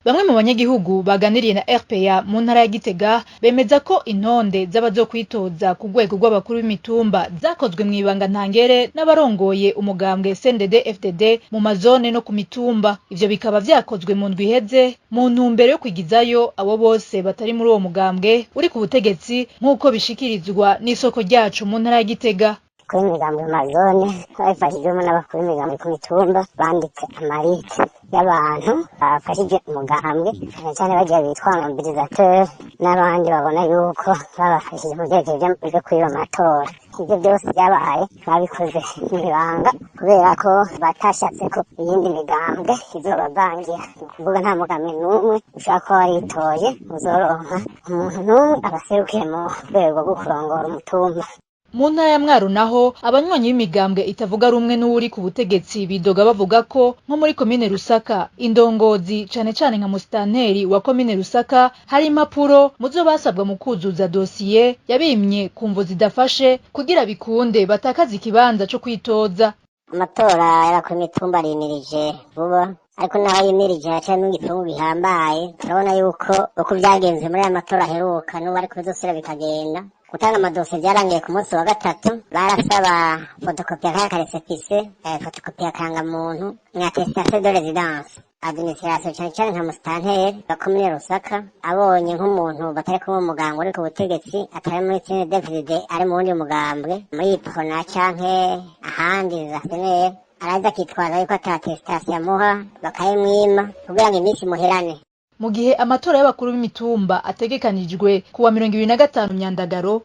Bamwe mu banyagihugu baganiriye na RPA mu ntara ya Gitega bemeza ko intonde z'abazokwitoza ku rwego rw'abakuru b'imitumba zakozwe mw'ibanga ntangere n'abarongoye umugambwe CNDD FDD mu mazone no ku mitumba. Ivyo bikaba vyakozwe mu ndwi iheze mu ntumbero yo kwigizayo abo bose batari muri uwo mugambwe uri ku butegetsi nk'uko bishikirizwa n'isoko ryacu mu ntara ya Gitega. Kuri imigambi mu mazone babifashijwemo n'abakuru b'imigambi ku mitumba banditse amarite y'abantu bafashije umugambwe cyane cyane bagiye bitwa mobilisateur n'abandi babona yuko babafashije mu vyerekeye vyo kwiba amatora. Ivyo byose byabaye babikoze mw'ibanga kubera ko batashatse ko iyindi migambwe izobavangira. Ni ukuvuga nta mugambi n'umwe ushobora kuba waritoye uzoronka umuntu n'umwe abaserukiye mu rwego rwo kurongora umutumba. Mu ntara ya Mwaro naho abanywanyi b'imigambwe itavuga rumwe n'uri ku butegetsi bidoga bavuga ko nko muri komine Rusaka indongozi cane cane nka musitanteri wa komine Rusaka hari impapuro muzo basabwa mu kuzuza dosiye yabimye kumvo zidafashe kugira bikunde batakaza ikibanza co kwitoza. Amatora y'abakuru b'imitumba arimirije vuba ariko naho yimirije hacamo igipfungu bihambaye. Turabona yuko uko vyagenze muri aya matora aheruka n'ubu ariko bizosubira bikagenda. Gutanga amadosiye vyarangiye ku munsi wa gatatu, barasaba fotokopi ya karesepise, fotokopi ya karangamuntu, attestation de résidence. Administration cane cane nka musitanteri wa komine Rusaka abonye nk'umuntu batari kumwe umugambwe uri ku butegetsi atari muri CNDD-FDD ari mu wundi mugambwe muri Prona canke ahandi za SNL, araza akitwaza yuko ata attestation yamuha bakayimwima kugira ngo iminsi muherane. Mu gihe amatora y'abakuru b'imitumba ategekanijwe kuwa 25 Myandagaro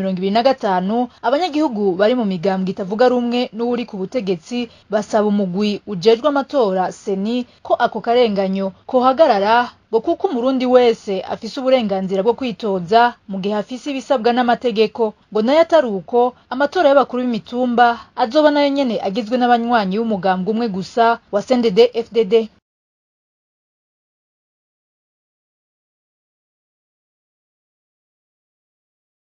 2025, abanyagihugu bari mu migambwe itavuga rumwe n'uri ku butegetsi basaba umugwi ujejwe amatora seni ko ako karenganyo kohagarara ngo kuko umurundi wese afise uburenganzira bwo kwitoza mu gihe afise ibisabwa n'amategeko. Ngo nayo atari uko amatora y'abakuru b'imitumba azoba nayo nyene agizwe n'abanywanyi b'umugambwe umwe gusa wa CNDD FDD.